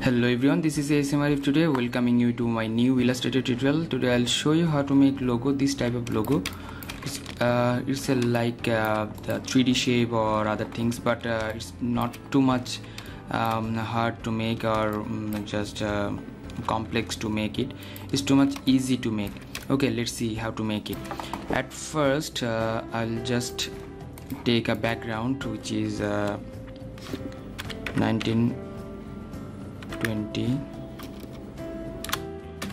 Hello everyone, this is ASM Arif today, welcoming you to my new Illustrator tutorial. Today I'll show you how to make logo, this type of logo. It's like the 3D shape or other things, but it's not too much hard to make or just complex to make it. It's too much easy to make. Okay, let's see how to make it. At first I'll just take a background which is 1920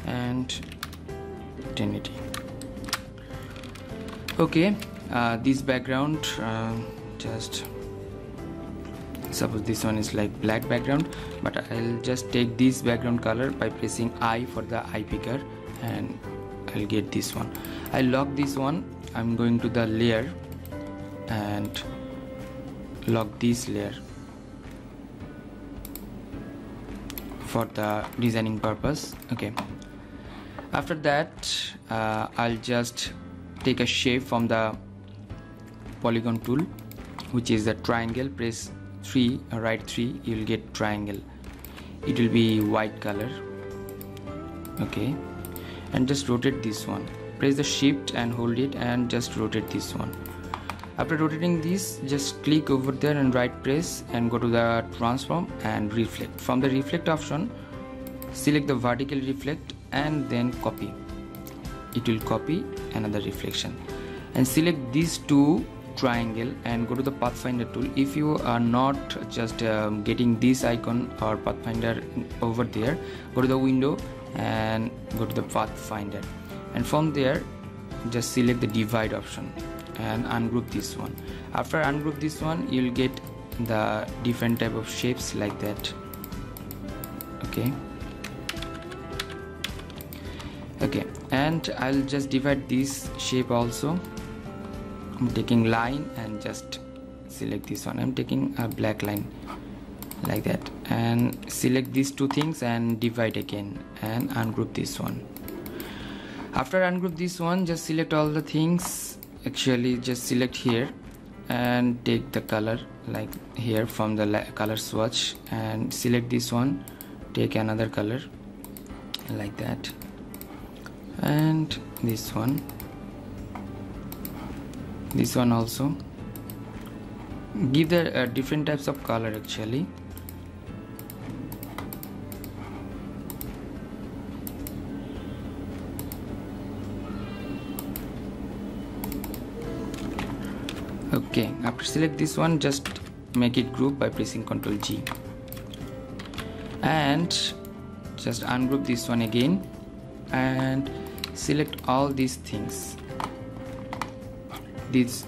and 1080. Okay, this background, just suppose this one is like black background, but I'll just take this background color by pressing I for the eye picker and I'll get this one. I lock this one. I'm going to the layer and lock this layer for the designing purpose. Okay, after that I'll just take a shape from the polygon tool, which is the triangle. Press 3, right 3, you will get triangle. It will be white color. Okay, and just rotate this one. Press the shift and hold it and just rotate this one. After rotating this, just click over there and right press and go to the transform and reflect. From the reflect option, select the vertical reflect and then copy. It will copy another reflection. And select these two triangle and go to the pathfinder tool. If you are not just getting this icon or pathfinder over there, go to the window and go to the pathfinder. And from there, just select the divide option and ungroup this one. After ungroup this one, you'll get the different type of shapes like that. Okay, and I'll just divide this shape also. I'm taking line and just select this one. I'm taking a black line like that and select these two things and divide again and ungroup this one. After ungroup this one, just select all the things. Actually, just select here and take the color like here from the color swatch and select this one, take another color like that, and this one also. Give the different types of color actually. Okay, after select this one, just make it group by pressing Ctrl G and just ungroup this one again and select all these things, this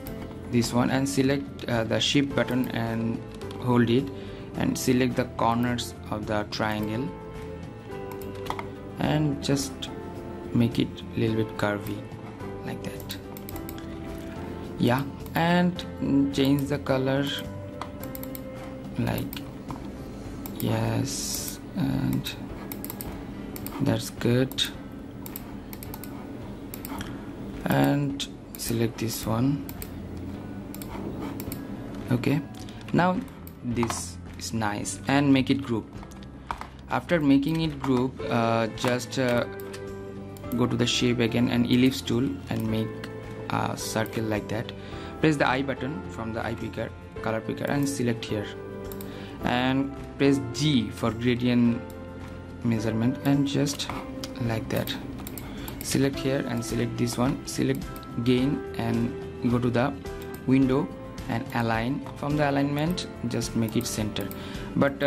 one, and select the shift button and hold it and select the corners of the triangle and just make it a little bit curvy like that. Yeah, and change the color like yes, and that's good. And select this one. Okay, now this is nice and make it group. After making it group, just go to the shape again and ellipse tool and make a circle like that. Press the I button from the eye picker, color picker, and select here and press G for gradient measurement and just like that. Select here and select this one, select gain and go to the window and align. From the alignment, just make it center, but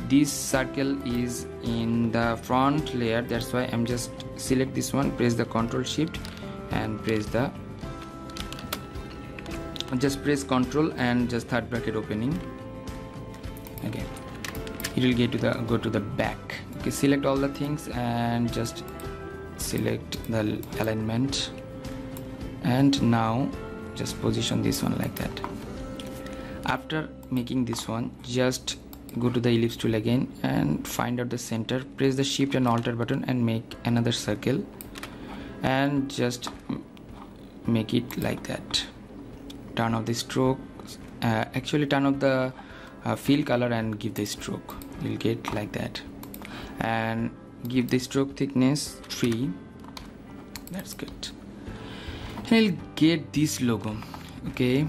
this circle is in the front layer, that's why I'm just select this one, press the Ctrl Shift and press the Ctrl and just third bracket opening. Okay, it will go to the back. Okay, select all the things and just select the alignment and now just position this one like that. After making this one, just go to the ellipse tool again and find out the center, press the shift and alter button and make another circle and just make it like that. Turn off the stroke, actually turn off the fill color and give the stroke you'll get like that, and give the stroke thickness 3. That's good. And you'll get this logo. Okay,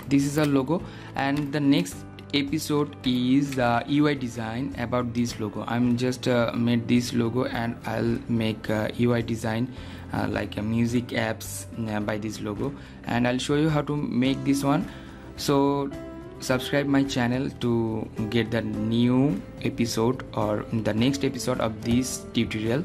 this is our logo, and the next episode is UI design about this logo. I'm just made this logo, and I'll make UI design like a music apps by this logo, and I'll show you how to make this one. So subscribe my channel to get the new episode or the next episode of this tutorial.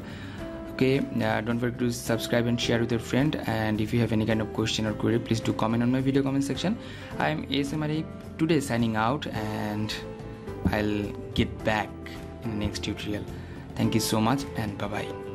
Okay, don't forget to subscribe and share with your friend, and if you have any kind of question or query, please do comment on my video comment section. I'm ASM Arif today signing out, and I'll get back in the next tutorial. Thank you so much, and bye bye.